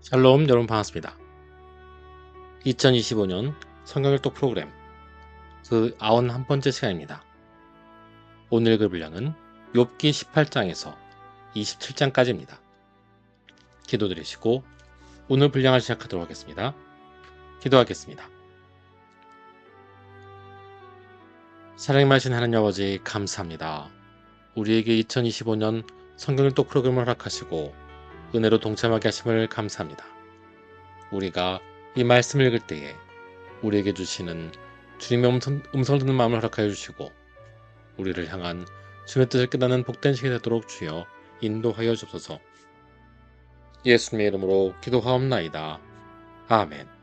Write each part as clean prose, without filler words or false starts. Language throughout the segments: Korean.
샬롬 여러분 반갑습니다. 2025년 성경일독 프로그램 그 91번째 시간입니다. 오늘 읽을 분량은 욥기 18장에서 27장까지입니다. 기도드리시고 오늘 분량을 시작하도록 하겠습니다. 기도하겠습니다. 사랑하신 하나님 아버지 감사합니다. 우리에게 2025년 성경일독 프로그램을 허락하시고 은혜로 동참하게 하심을 감사합니다. 우리가 이 말씀을 읽을 때에 우리에게 주시는 주님의 음성 듣는 마음을 허락하여 주시고 우리를 향한 주님의 뜻을 깨닫는 복된 시간이 되도록 주여 인도하여 주옵소서. 예수님의 이름으로 기도하옵나이다. 아멘.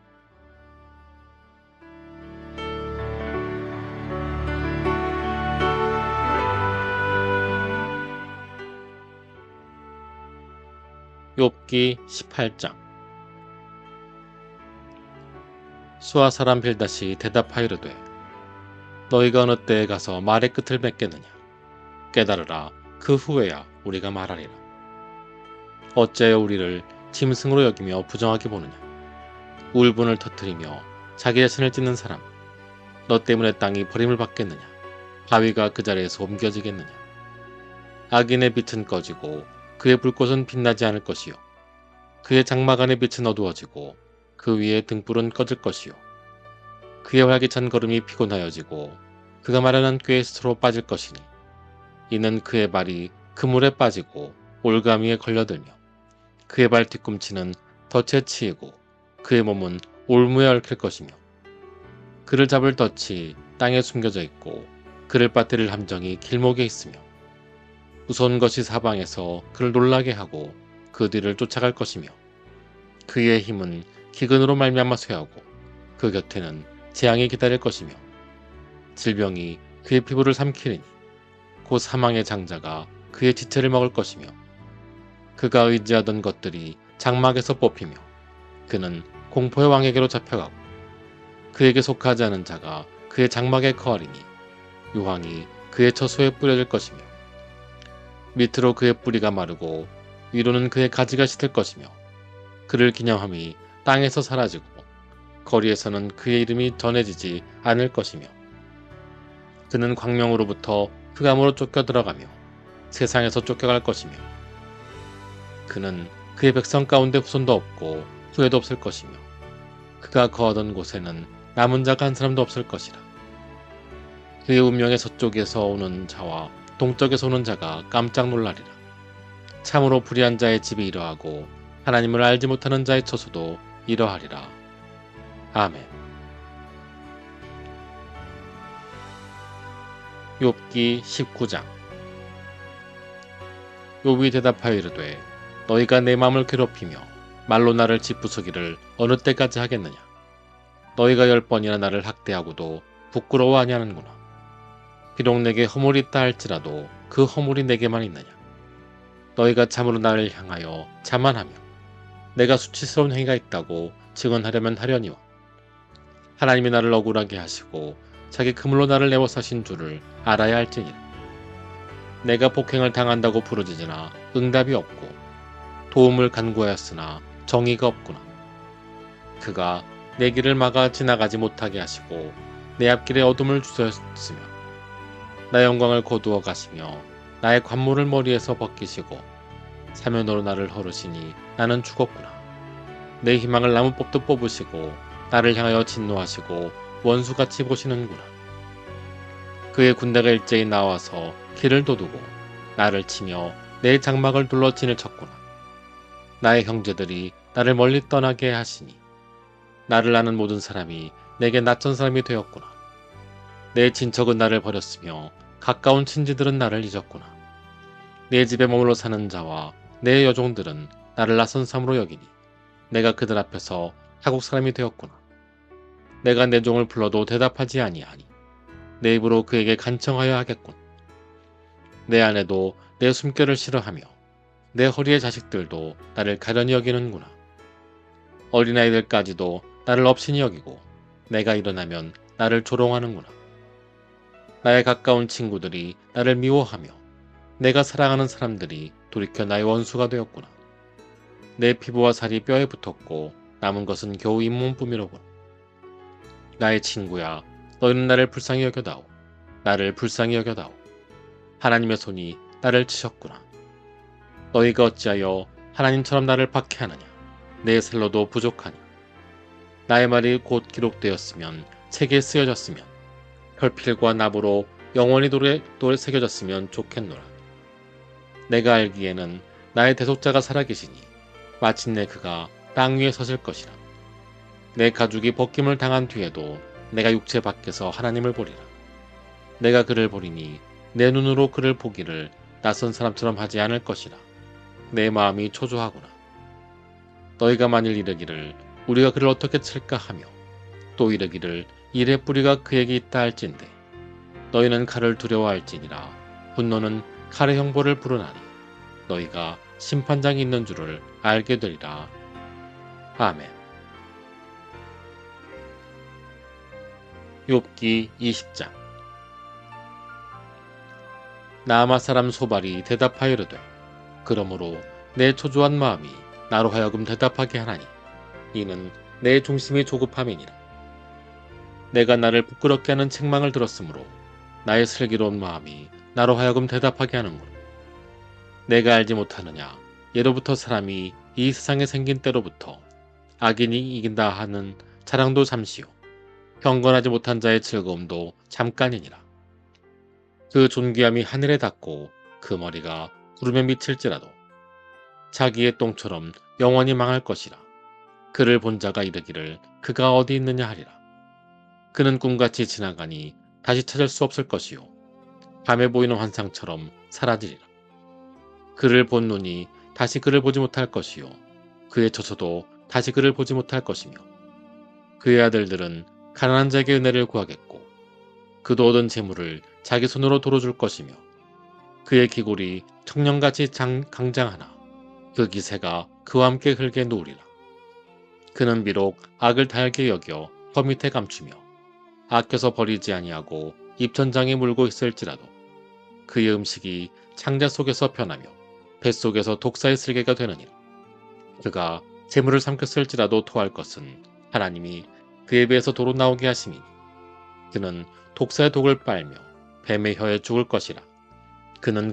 욥기 18장. 수아 사람 빌닷이 대답하이르되 너희가 어느 때에 가서 말의 끝을 맺겠느냐. 깨달으라. 그 후에야 우리가 말하리라. 어찌하여 우리를 짐승으로 여기며 부정하게 보느냐. 울분을 터뜨리며 자기 자신을 찢는 사람. 너 때문에 땅이 버림을 받겠느냐. 바위가 그 자리에서 옮겨지겠느냐. 악인의 빛은 꺼지고 그의 불꽃은 빛나지 않을 것이요. 그의 장막 안의 빛은 어두워지고 그 위에 등불은 꺼질 것이요. 그의 활기찬 걸음이 피곤하여지고 그가 마련한 꾀에 스스로 빠질 것이니 이는 그의 발이 그물에 빠지고 올가미에 걸려들며 그의 발 뒤꿈치는 덫에 치이고 그의 몸은 올무에 얽힐 것이며 그를 잡을 덫이 땅에 숨겨져 있고 그를 빠뜨릴 함정이 길목에 있으며 무서운 것이 사방에서 그를 놀라게 하고 그 뒤를 쫓아갈 것이며 그의 힘은 기근으로 말미암아 쇠하고 그 곁에는 재앙이 기다릴 것이며 질병이 그의 피부를 삼키리니 곧 사망의 장자가 그의 지체를 먹을 것이며 그가 의지하던 것들이 장막에서 뽑히며 그는 공포의 왕에게로 잡혀가고 그에게 속하지 않은 자가 그의 장막에 거하리니 유황이 그의 처소에 뿌려질 것이며 밑으로 그의 뿌리가 마르고 위로는 그의 가지가 짙을 것이며 그를 기념함이 땅에서 사라지고 거리에서는 그의 이름이 전해지지 않을 것이며 그는 광명으로부터 흑암으로 쫓겨 들어가며 세상에서 쫓겨갈 것이며 그는 그의 백성 가운데 후손도 없고 후회도 없을 것이며 그가 거하던 곳에는 남은 자가 한 사람도 없을 것이라. 그의 운명의 서쪽에서 오는 자와 동쪽에서 오는 자가 깜짝 놀라리라. 참으로 불의한 자의 집이 이러하고 하나님을 알지 못하는 자의 처소도 이러하리라. 아멘. 욥기 19장. 욥이 대답하여 이르되 너희가 내 마음을 괴롭히며 말로 나를 짓부수기를 어느 때까지 하겠느냐. 너희가 10번이나 나를 학대하고도 부끄러워 아니하는구나. 비록 내게 허물이 있다 할지라도 그 허물이 내게만 있느냐. 너희가 참으로 나를 향하여 자만하며 내가 수치스러운 행위가 있다고 증언하려면 하려니와 하나님이 나를 억울하게 하시고 자기 그물로 나를 내어 사신 줄을 알아야 할지니라. 내가 복행을 당한다고 부르짖으나 응답이 없고 도움을 간구하였으나 정의가 없구나. 그가 내 길을 막아 지나가지 못하게 하시고 내 앞길에 어둠을 주셨으며 나의 영광을 거두어 가시며 나의 관모를 머리에서 벗기시고 사면으로 나를 허르시니 나는 죽었구나. 내 희망을 나무 뽑듯 뽑으시고 나를 향하여 진노하시고 원수같이 보시는구나. 그의 군대가 일제히 나와서 길을 도두고 나를 치며 내 장막을 둘러 진을 쳤구나. 나의 형제들이 나를 멀리 떠나게 하시니 나를 아는 모든 사람이 내게 낯선 사람이 되었구나. 내 친척은 나를 버렸으며 가까운 친지들은 나를 잊었구나. 내 집에 머물러 사는 자와 내 여종들은 나를 낯선 사람으로 여기니 내가 그들 앞에서 타국 사람이 되었구나. 내가 내 종을 불러도 대답하지 아니하니 내 입으로 그에게 간청하여 하겠군. 내 아내도 내 숨결을 싫어하며 내 허리의 자식들도 나를 가련히 여기는구나. 어린아이들까지도 나를 업신이 여기고 내가 일어나면 나를 조롱하는구나. 나의 가까운 친구들이 나를 미워하며 내가 사랑하는 사람들이 돌이켜 나의 원수가 되었구나. 내 피부와 살이 뼈에 붙었고 남은 것은 겨우 잇몸뿐이로군. 나의 친구야, 너희는 나를 불쌍히 여겨다오. 나를 불쌍히 여겨다오. 하나님의 손이 나를 치셨구나. 너희가 어찌하여 하나님처럼 나를 박해하느냐. 내 셀로도 부족하니. 나의 말이 곧 기록되었으면 책에 쓰여졌으면 혈필과 납으로 영원히 돌에 새겨졌으면 좋겠노라. 내가 알기에는 나의 대속자가 살아계시니 마침내 그가 땅 위에 서실 것이라. 내 가죽이 벗김을 당한 뒤에도 내가 육체 밖에서 하나님을 보리라. 내가 그를 보리니 내 눈으로 그를 보기를 낯선 사람처럼 하지 않을 것이라. 내 마음이 초조하구나. 너희가 만일 이르기를 우리가 그를 어떻게 칠까 하며 또 이르기를 이래 뿌리가 그에게 있다 할진대 너희는 칼을 두려워할지니라. 분노는 칼의 형벌을 부르나니 너희가 심판장이 있는 줄을 알게 되리라. 아멘. 욥기 20장. 나아마 사람 소발이 대답하여르되 그러므로 내 초조한 마음이 나로 하여금 대답하게 하나니 이는 내 중심이 조급함이니라. 내가 나를 부끄럽게 하는 책망을 들었으므로 나의 슬기로운 마음이 나로 하여금 대답하게 하는구나. 내가 알지 못하느냐. 예로부터 사람이 이 세상에 생긴 때로부터 악인이 이긴다 하는 자랑도 잠시요 경건하지 못한 자의 즐거움도 잠깐이니라. 그 존귀함이 하늘에 닿고 그 머리가 구름에 미칠지라도 자기의 똥처럼 영원히 망할 것이라. 그를 본 자가 이르기를 그가 어디 있느냐 하리라. 그는 꿈같이 지나가니 다시 찾을 수 없을 것이요 밤에 보이는 환상처럼 사라지리라. 그를 본 눈이 다시 그를 보지 못할 것이요 그의 처소도 다시 그를 보지 못할 것이며 그의 아들들은 가난한 자에게 은혜를 구하겠고 그도 얻은 재물을 자기 손으로 도로줄 것이며 그의 기골이 청년같이 강장하나 그 기세가 그와 함께 흙에 누우리라. 그는 비록 악을 달게 여겨 혀 밑에 감추며 아껴서 버리지 아니하고 입천장에 물고 있을지라도 그의 음식이 창자 속에서 변하며 뱃속에서 독사의 쓸개가 되느니라. 그가 재물을 삼켰을지라도 토할 것은 하나님이 그의 배에서 도로 나오게 하심이니 그는 독사의 독을 빨며 뱀의 혀에 죽을 것이라. 그는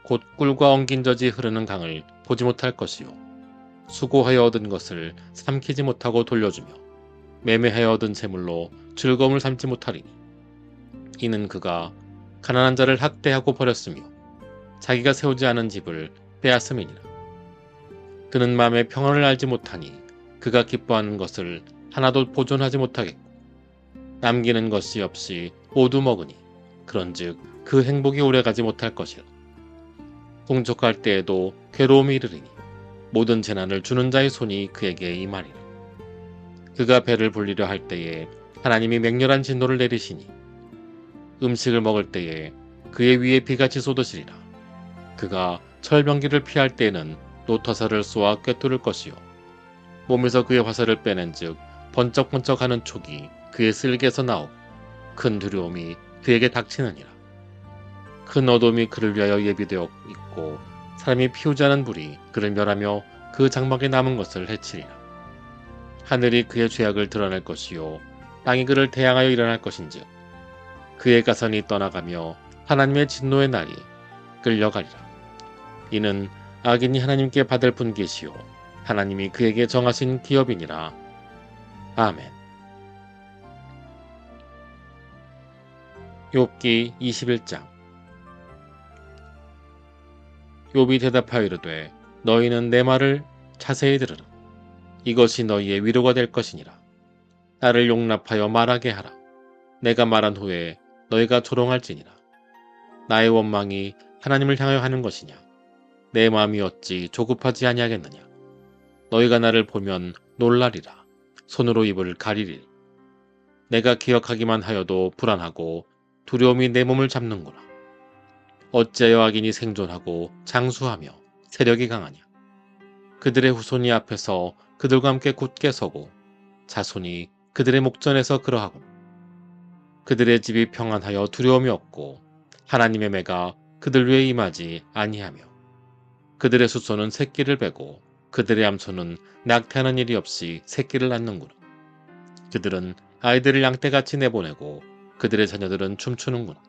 곧 꿀과 엉긴 젖이 흐르는 강을 보지 못할 것이요 수고하여 얻은 것을 삼키지 못하고 돌려주며 매매하여 얻은 재물로 즐거움을 삼지 못하리니 이는 그가 가난한 자를 학대하고 버렸으며 자기가 세우지 않은 집을 빼앗음이니라. 그는 마음의 평안을 알지 못하니 그가 기뻐하는 것을 하나도 보존하지 못하겠고 남기는 것이 없이 모두 먹으니 그런즉 그 행복이 오래가지 못할 것이라. 풍족할 때에도 괴로움이 이르리니 모든 재난을 주는 자의 손이 그에게 임하리라. 그가 배를 불리려 할 때에 하나님이 맹렬한 진노를 내리시니 음식을 먹을 때에 그의 위에 비같이 쏟으시리라. 그가 철병기를 피할 때에는 노터사를 쏘아 꿰뚫을 것이요 몸에서 그의 화살을 빼낸즉 번쩍번쩍하는 촉이 그의 쓸개에서 나오고 큰 두려움이 그에게 닥치느니라. 큰 어둠이 그를 위하여 예비되어 있고 사람이 피우지 않은 불이 그를 멸하며 그 장막에 남은 것을 해치리라. 하늘이 그의 죄악을 드러낼 것이요 땅이 그를 대항하여 일어날 것인즉 그의 가선이 떠나가며 하나님의 진노의 날이 끌려가리라. 이는 악인이 하나님께 받을 분깃이요 하나님이 그에게 정하신 기업이니라. 아멘. 욥기 21장. 욥이 대답하여 이르되 너희는 내 말을 자세히 들으라. 이것이 너희의 위로가 될 것이니라. 나를 용납하여 말하게 하라. 내가 말한 후에 너희가 조롱할지니라. 나의 원망이 하나님을 향하여 하는 것이냐. 내 마음이 어찌 조급하지 아니하겠느냐. 너희가 나를 보면 놀라리라. 손으로 입을 가리리라. 내가 기억하기만 하여도 불안하고 두려움이 내 몸을 잡는구나. 어찌하여 악인이 생존하고 장수하며 세력이 강하냐. 그들의 후손이 앞에서 그들과 함께 굳게 서고 자손이 그들의 목전에서 그러하고 그들의 집이 평안하여 두려움이 없고 하나님의 매가 그들 위에 임하지 아니하며 그들의 수소는 새끼를 베고 그들의 암소는 낙태하는 일이 없이 새끼를 낳는구나. 그들은 아이들을 양떼같이 내보내고 그들의 자녀들은 춤추는구나.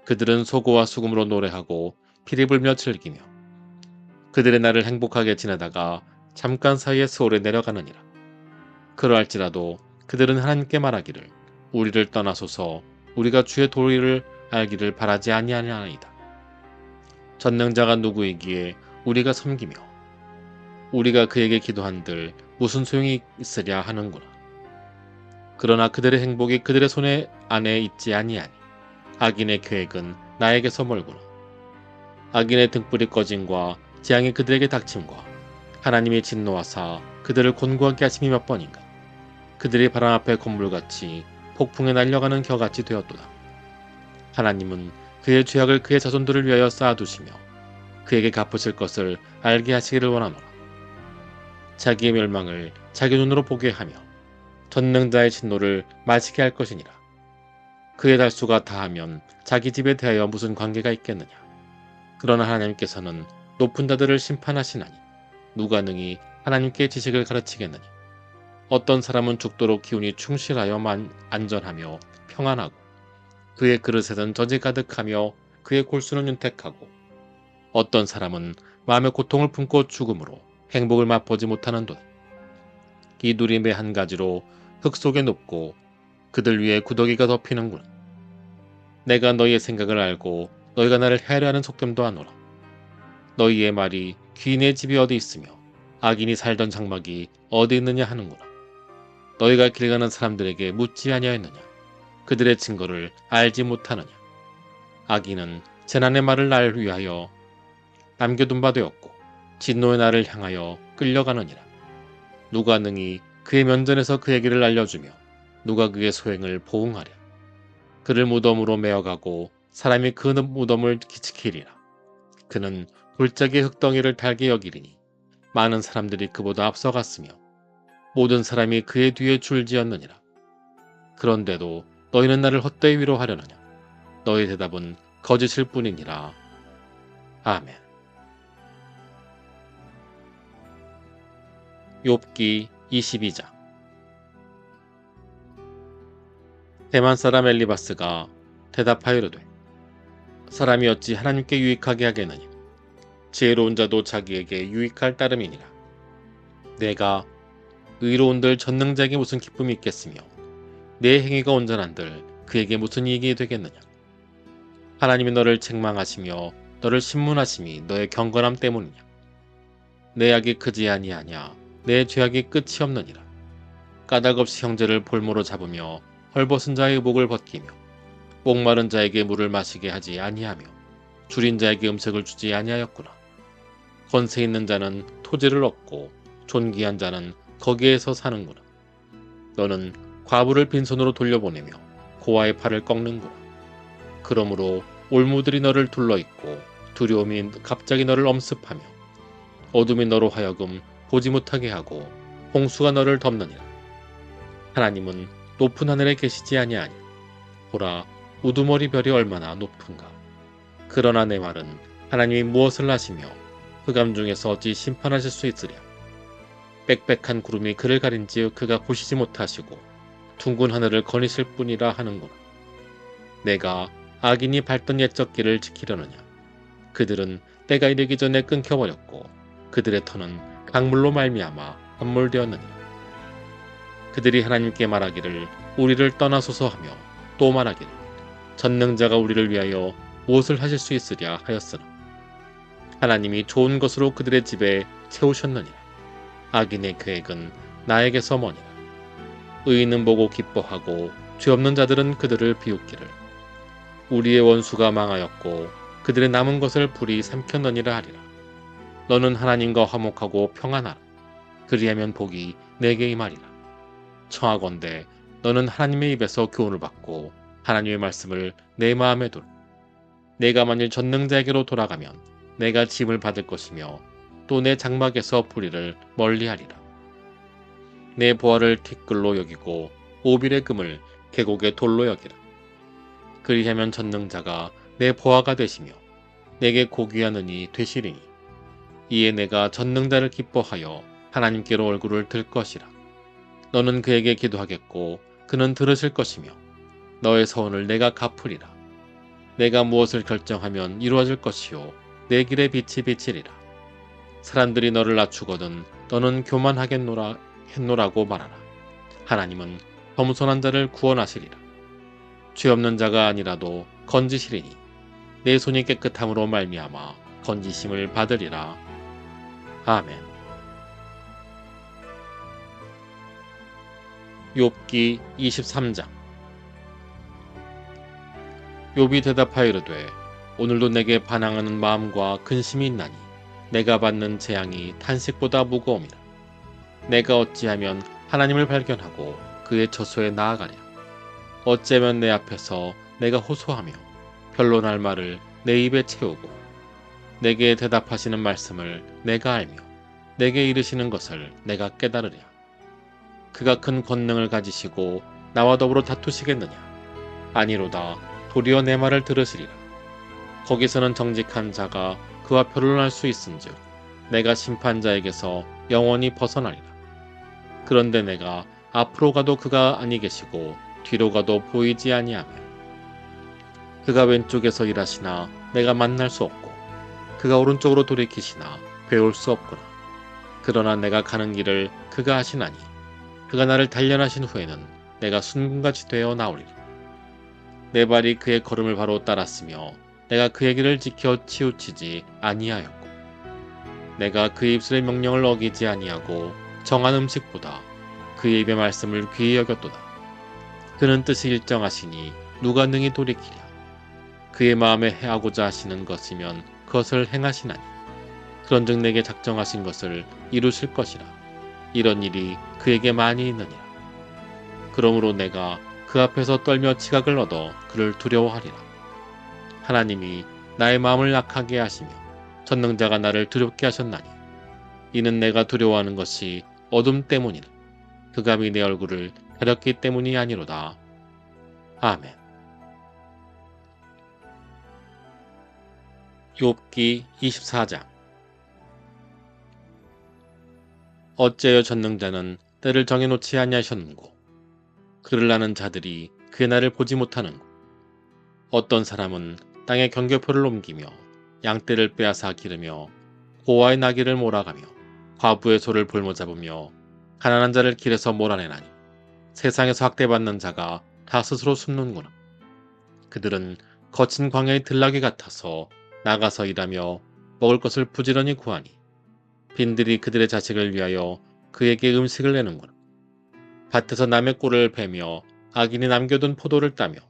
그들은 소고와 수금으로 노래하고 피리 불며 즐기며 그들의 날을 행복하게 지내다가 잠깐 사이에 수월에 내려가느니라. 그러할지라도 그들은 하나님께 말하기를 우리를 떠나소서 우리가 주의 도리를 알기를 바라지 아니하나이다. 전능자가 누구이기에 우리가 섬기며 우리가 그에게 기도한들 무슨 소용이 있으랴 하는구나. 그러나 그들의 행복이 그들의 손에 안에 있지 아니하니 악인의 계획은 나에게서 멀구나. 악인의 등불이 꺼짐과 재앙이 그들에게 닥침과 하나님의 진노하사 그들을 곤고하게 하심이 몇 번인가. 그들이 바람 앞에 건물같이 폭풍에 날려가는 겨같이 되었도다. 하나님은 그의 죄악을 그의 자손들을 위하여 쌓아두시며 그에게 갚으실 것을 알게 하시기를 원하노라. 자기의 멸망을 자기 눈으로 보게 하며 전능자의 진노를 마시게 할 것이니라. 그의 달수가 다하면 자기 집에 대하여 무슨 관계가 있겠느냐. 그러나 하나님께서는 높은 자들을 심판하시나니 누가 능히 하나님께 지식을 가르치겠느냐. 어떤 사람은 죽도록 기운이 충실하여 안전하며 평안하고 그의 그릇에는 젖이 가득하며 그의 골수는 윤택하고 어떤 사람은 마음의 고통을 품고 죽음으로 행복을 맛보지 못하는도다. 이 누림의 한 가지로 흙 속에 눕고 그들 위에 구더기가 덮이는구나. 내가 너희의 생각을 알고 너희가 나를 헤아려 하는 속됨도 아노라. 너희의 말이 귀인의 집이 어디 있으며 악인이 살던 장막이 어디 있느냐 하는구나. 너희가 길 가는 사람들에게 묻지 아니하였느냐. 그들의 증거를 알지 못하느냐. 악인은 재난의 말을 날 위하여 남겨둔 바 되었고 진노의 날을 향하여 끌려가느니라. 누가 능히 그의 면전에서 그의 길을 알려주며 누가 그의 소행을 보응하랴. 그를 무덤으로 메어가고 사람이 그 무덤을 지키리라. 그는 골짜기의 흙덩이를 달게 여기리니 많은 사람들이 그보다 앞서갔으며 모든 사람이 그의 뒤에 줄지었느니라. 그런데도 너희는 나를 헛되이 위로하려느냐. 너희 대답은 거짓일 뿐이니라. 아멘. 욥기 22장. 대만 사람 엘리바스가 대답하여르되 사람이 어찌 하나님께 유익하게 하겠느냐. 지혜로운 자도 자기에게 유익할 따름이니라. 내가 의로운들 전능자에게 무슨 기쁨이 있겠으며 내 행위가 온전한들 그에게 무슨 이익이 되겠느냐. 하나님이 너를 책망하시며 너를 신문하심이 너의 경건함 때문이냐. 내 악이 크지 아니하냐. 내 죄악이 끝이 없느니라. 까닭없이 형제를 볼모로 잡으며 헐벗은 자의 의복을 벗기며 목마른 자에게 물을 마시게 하지 아니하며 줄인 자에게 음식을 주지 아니하였구나. 권세 있는 자는 토지를 얻고 존귀한 자는 거기에서 사는구나. 너는 과부를 빈손으로 돌려보내며 고아의 팔을 꺾는구나. 그러므로 올무들이 너를 둘러있고 두려움이 갑자기 너를 엄습하며 어둠이 너로 하여금 보지 못하게 하고 홍수가 너를 덮느니라. 하나님은 높은 하늘에 계시지 아니하니 보라 우두머리 별이 얼마나 높은가. 그러나 내 말은 하나님이 무엇을 하시며 흑암 중에서 어찌 심판하실 수 있으랴. 빽빽한 구름이 그를 가린지어 그가 보시지 못하시고 둥근 하늘을 거니실 뿐이라 하는구나. 내가 악인이 밟던 옛적 길을 지키려느냐. 그들은 때가 이르기 전에 끊겨버렸고 그들의 터는 강물로 말미암아 함몰되었느니라. 그들이 하나님께 말하기를 우리를 떠나소서 하며 또 말하기를 전능자가 우리를 위하여 무엇을 하실 수 있으랴 하였으나 하나님이 좋은 것으로 그들의 집에 채우셨느니라. 악인의 계획은 나에게서 머니라. 의인은 보고 기뻐하고 죄 없는 자들은 그들을 비웃기를 우리의 원수가 망하였고 그들의 남은 것을 불이 삼켰느니라 하리라. 너는 하나님과 화목하고 평안하라. 그리하면 복이 내게 임하리라. 청하건대 너는 하나님의 입에서 교훈을 받고 하나님의 말씀을 내 마음에 둘. 내가 만일 전능자에게로 돌아가면 내가 짐을 받을 것이며 또 내 장막에서 불의를 멀리하리라. 내 보화를 티끌로 여기고 오빌의 금을 계곡의 돌로 여기라. 그리하면 전능자가 내 보화가 되시며 내게 고귀한 은이 되시리니 이에 내가 전능자를 기뻐하여 하나님께로 얼굴을 들 것이라. 너는 그에게 기도하겠고 그는 들으실 것이며 너의 서원을 내가 갚으리라. 내가 무엇을 결정하면 이루어질 것이요 내 길에 빛이 비치리라. 사람들이 너를 낮추거든 너는 교만하겠노라 했노라고 말하라. 하나님은 겸손한 자를 구원하시리라. 죄 없는 자가 아니라도 건지시리니 내 손이 깨끗함으로 말미암아 건지심을 받으리라. 아멘. 욥기 23장. 욥이 대답하여 이르되 오늘도 내게 반항하는 마음과 근심이 있나니 내가 받는 재앙이 탄식보다 무거움이라. 내가 어찌하면 하나님을 발견하고 그의 처소에 나아가랴. 어찌하면 내 앞에서 내가 호소하며 변론할 말을 내 입에 채우고 내게 대답하시는 말씀을 내가 알며 내게 이르시는 것을 내가 깨달으랴. 그가 큰 권능을 가지시고 나와 더불어 다투시겠느냐? 아니로다. 도리어 내 말을 들으시리라. 거기서는 정직한 자가 그와 변론할 수 있은즉 내가 심판자에게서 영원히 벗어나리라. 그런데 내가 앞으로 가도 그가 아니 계시고 뒤로 가도 보이지 아니하며 그가 왼쪽에서 일하시나 내가 만날 수 없고 그가 오른쪽으로 돌이키시나 배울 수 없구나. 그러나 내가 가는 길을 그가 하시나니 그가 나를 단련하신 후에는 내가 순금같이 되어 나오리라. 내 발이 그의 걸음을 바로 따랐으며 내가 그의 길을 지켜 치우치지 아니하였고 내가 그의 입술의 명령을 어기지 아니하고 정한 음식보다 그의 입의 말씀을 귀히 여겼도다. 그는 뜻이 일정하시니 누가 능히 돌이키랴. 그의 마음에 해하고자 하시는 것이면 그것을 행하시나니 그런즉 내게 작정하신 것을 이루실 것이라. 이런 일이 그에게 많이 있느니라. 그러므로 내가 그 앞에서 떨며 지각을 얻어 그를 두려워하리라. 하나님이 나의 마음을 약하게 하시며 전능자가 나를 두렵게 하셨나니 이는 내가 두려워하는 것이 어둠 때문이라. 그감이 내 얼굴을 가렸기 때문이 아니로다. 아멘. 욥기 24장. 어째여 전능자는 때를 정해놓지 아니하셨는고 그를 아는 자들이 그의 날을 보지 못하는고. 어떤 사람은 땅에 경계표를 옮기며 양떼를 빼앗아 기르며 고아의 나귀를 몰아가며 과부의 소를 볼모잡으며 가난한 자를 길에서 몰아내나니 세상에서 학대받는 자가 다 스스로 숨는구나. 그들은 거친 광야의 들나귀 같아서 나가서 일하며 먹을 것을 부지런히 구하니 빈들이 그들의 자식을 위하여 그에게 음식을 내는구나. 밭에서 남의 꼴을 베며 악인이 남겨둔 포도를 따며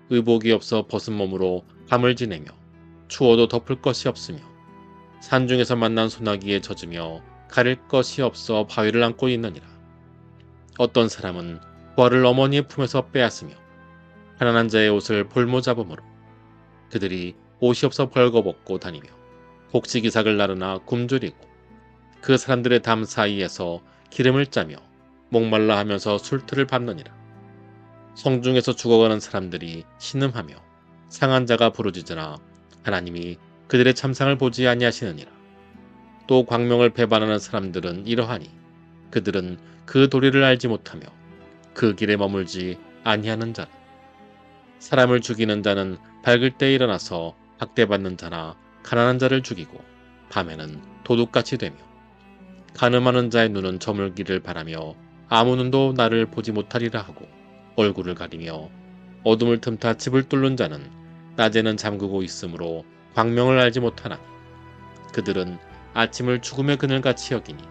의복이 없어 벗은 몸으로 밤을 지내며 추워도 덮을 것이 없으며 산중에서 만난 소나기에 젖으며 가릴 것이 없어 바위를 안고 있느니라. 어떤 사람은 부활을 어머니의 품에서 빼앗으며 가난한 자의 옷을 볼모잡음으로 그들이 옷이 없어 벌거벗고 다니며 복지기삭을 나르나 굶주리고 그 사람들의 담 사이에서 기름을 짜며 목말라 하면서 술틀을 밟느니라. 성중에서 죽어가는 사람들이 신음하며 상한 자가 부르짖으나 하나님이 그들의 참상을 보지 아니하시느니라. 또 광명을 배반하는 사람들은 이러하니 그들은 그 도리를 알지 못하며 그 길에 머물지 아니하는 자라. 사람을 죽이는 자는 밝을 때 일어나서 학대받는 자나 가난한 자를 죽이고 밤에는 도둑같이 되며 간음하는 자의 눈은 저물기를 바라며 아무 눈도 나를 보지 못하리라 하고 얼굴을 가리며 어둠을 틈타 집을 뚫는 자는 낮에는 잠그고 있으므로 광명을 알지 못하나니 그들은 아침을 죽음의 그늘같이 여기니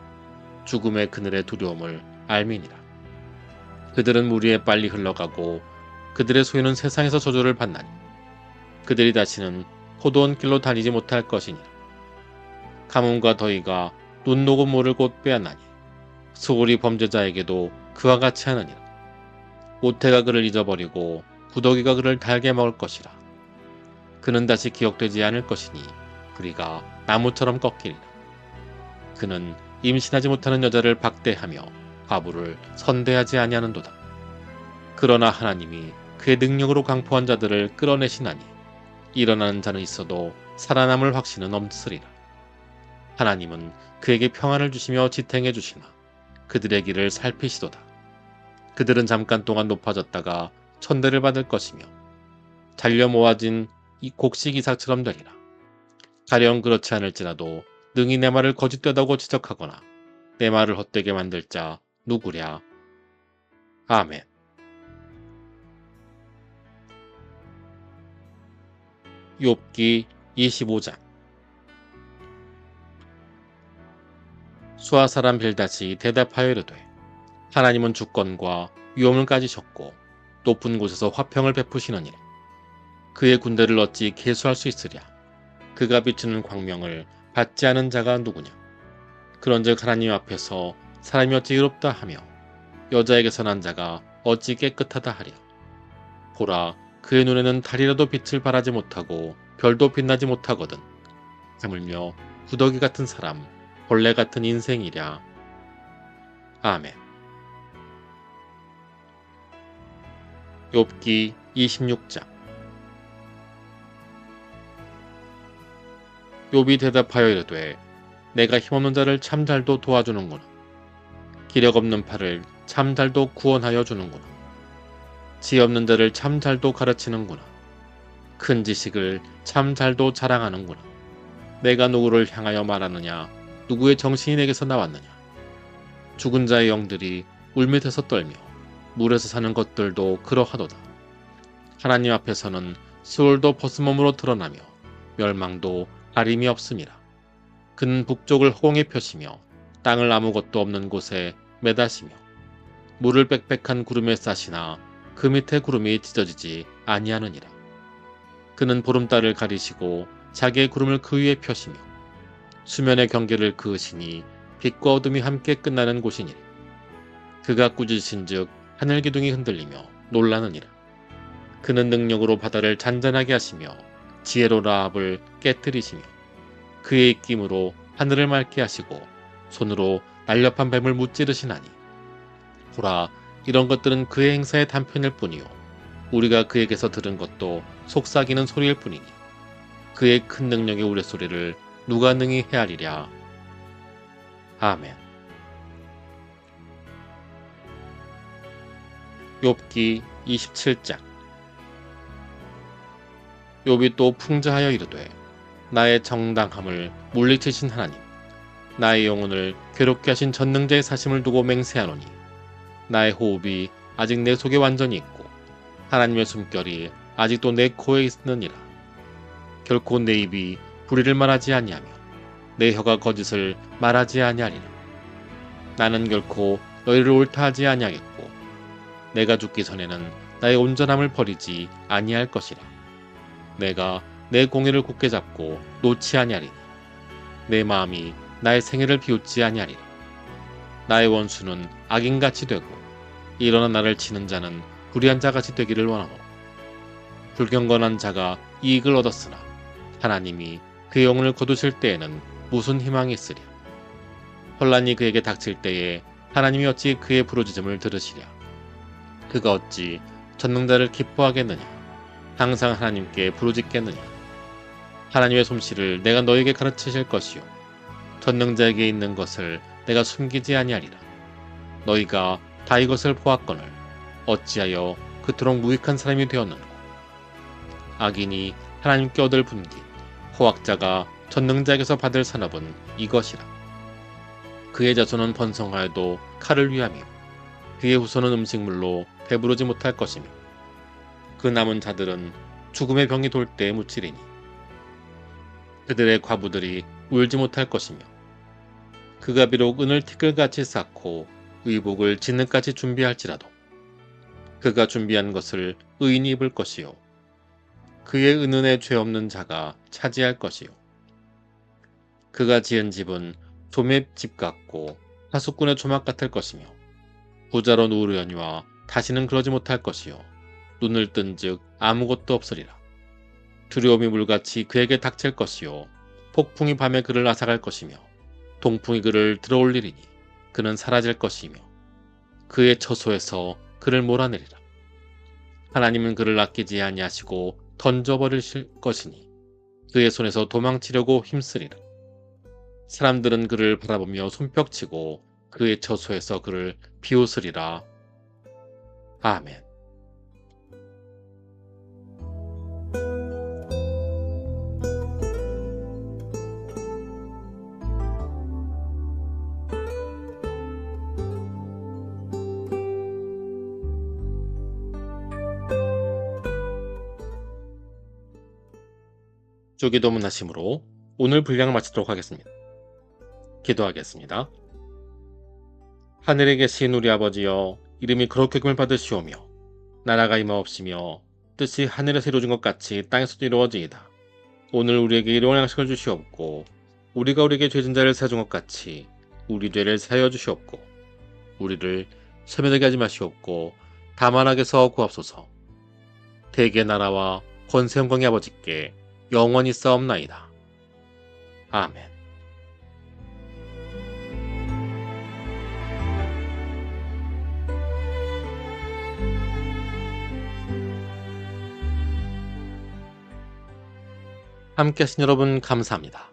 죽음의 그늘의 두려움을 알미니라. 그들은 물 위에 빨리 흘러가고 그들의 소유는 세상에서 저주를 받나니 그들이 다시는 포도원 길로 다니지 못할 것이니라. 가뭄과 더위가 눈 녹은 물을 곧 빼앗나니 소홀히 범죄자에게도 그와 같이 하느니라. 모태가 그를 잊어버리고 구더기가 그를 달게 먹을 것이라. 그는 다시 기억되지 않을 것이니 그리가 나무처럼 꺾이리라. 그는 임신하지 못하는 여자를 박대하며 과부를 선대하지 아니하는도다. 그러나 하나님이 그의 능력으로 강포한 자들을 끌어내시나니 일어나는 자는 있어도 살아남을 확신은 없으리라. 하나님은 그에게 평안을 주시며 지탱해 주시나 그들의 길을 살피시도다. 그들은 잠깐 동안 높아졌다가 천대를 받을 것이며 잘려 모아진 이 곡식이삭처럼 되리라. 가령 그렇지 않을지라도 능히 내 말을 거짓되다고 지적하거나 내 말을 헛되게 만들 자 누구랴. 아멘. 욥기 25장. 수아 사람 빌닷이 대답하여 이르되 하나님은 주권과 위엄을 가지셨고 높은 곳에서 화평을 베푸시느니라. 그의 군대를 어찌 계수할 수 있으랴. 그가 비추는 광명을 받지 않은 자가 누구냐. 그런즉 하나님 앞에서 사람이 어찌 의롭다 하며 여자에게서 난 자가 어찌 깨끗하다 하랴. 보라, 그의 눈에는 달이라도 빛을 발하지 못하고 별도 빛나지 못하거든. 하물며 구더기 같은 사람, 벌레 같은 인생이랴. 아멘. 욥기 26장. 욥이 대답하여 이르되 내가 힘없는 자를 참잘도 도와주는구나. 기력 없는 팔을 참잘도 구원하여 주는구나. 지 없는 자를 참잘도 가르치는구나. 큰 지식을 참잘도 자랑하는구나. 내가 누구를 향하여 말하느냐. 누구의 정신이 내게서 나왔느냐. 죽은 자의 영들이 물밑에서 떨며 물에서 사는 것들도 그러하도다. 하나님 앞에서는 수월도 벗음음으로 드러나며 멸망도 가림이 없음이라. 그는 북쪽을 허공에 펴시며 땅을 아무것도 없는 곳에 매다시며 물을 빽빽한 구름에 싸시나 그 밑에 구름이 찢어지지 아니하느니라. 그는 보름달을 가리시고 자기의 구름을 그 위에 펴시며 수면의 경계를 그으시니 빛과 어둠이 함께 끝나는 곳이니라. 그가 꾸짖으신즉 하늘 기둥이 흔들리며 놀라느니라. 그는 능력으로 바다를 잔잔하게 하시며 지혜로 라합을 깨뜨리시며 그의 입김으로 하늘을 맑게 하시고 손으로 날렵한 뱀을 무찌르시나니 보라, 이런 것들은 그의 행사의 단편일 뿐이요 우리가 그에게서 들은 것도 속삭이는 소리일 뿐이니 그의 큰 능력의 우레소리를 누가 능히 헤아리랴. 아멘. 욥기 27장. 욥이 또 풍자하여 이르되 나의 정당함을 물리치신 하나님, 나의 영혼을 괴롭게 하신 전능자의 사심을 두고 맹세하노니 나의 호흡이 아직 내 속에 완전히 있고 하나님의 숨결이 아직도 내 코에 있느니라. 결코 내 입이 불의를 말하지 아니하며 내 혀가 거짓을 말하지 아니하리라. 나는 결코 너희를 옳다하지 아니하겠고 내가 죽기 전에는 나의 온전함을 버리지 아니할 것이라. 내가 내 공의를 굳게 잡고 놓지 아니하리니 내 마음이 나의 생애를 비웃지 아니하리라. 나의 원수는 악인같이 되고 일어나 나를 치는 자는 불의한 자같이 되기를 원하노. 불경건한 자가 이익을 얻었으나 하나님이 그의 영혼을 거두실 때에는 무슨 희망이 있으랴. 혼란이 그에게 닥칠 때에 하나님이 어찌 그의 부르짖음을 들으시랴. 그가 어찌 전능자를 기뻐하겠느냐. 항상 하나님께 부르짖겠느냐. 하나님의 솜씨를 내가 너에게 가르치실 것이요 전능자에게 있는 것을 내가 숨기지 아니하리라. 너희가 다 이것을 보았거늘 어찌하여 그토록 무익한 사람이 되었는고. 악인이 하나님께 얻을 분깃 허악자가 전능자에게서 받을 산업은 이것이라. 그의 자손은 번성하여도 칼을 위하며 그의 후손은 음식물로 배부르지 못할 것이며 그 남은 자들은 죽음의 병이 돌 때에 묻히리니 그들의 과부들이 울지 못할 것이며 그가 비록 은을 티끌같이 쌓고 의복을 진흙같이 준비할지라도 그가 준비한 것을 의인이 입을 것이요 그의 은은에 죄 없는 자가 차지할 것이요 그가 지은 집은 조맵 집 같고 하수꾼의 조막 같을 것이며 부자로 누우려니와 다시는 그러지 못할 것이요 눈을 뜬즉 아무것도 없으리라. 두려움이 물같이 그에게 닥칠 것이요 폭풍이 밤에 그를 앗아갈 것이며 동풍이 그를 들어올리리니 그는 사라질 것이며 그의 처소에서 그를 몰아내리라. 하나님은 그를 아끼지 아니하시고 던져버리실 것이니 그의 손에서 도망치려고 힘쓰리라. 사람들은 그를 바라보며 손뼉치고 그의 처소에서 그를 비웃으리라. 아멘. 주기도문 하심으로 오늘 분량을 마치도록 하겠습니다. 기도하겠습니다. 하늘에 계신 우리 아버지여, 이름이 거룩히 여김을 받으시오며 나라가 임하옵시며 뜻이 하늘에서 이루어진 것 같이 땅에서도 이루어지이다. 오늘 우리에게 일용할 양식을 주시옵고 우리가 우리에게 죄진 자를 사준 것 같이 우리 죄를 사하여 주시옵고 우리를 시험에 들게 하지 마시옵고 다만 악에서 구하옵소서. 대개 나라와 권세 영광의 아버지께 영원히 싸움나이다. 아멘. 함께 하신 여러분 감사합니다.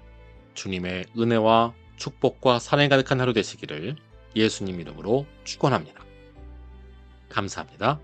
주님의 은혜와 축복과 사랑이 가득한 하루 되시기를 예수님 이름으로 축원합니다. 감사합니다.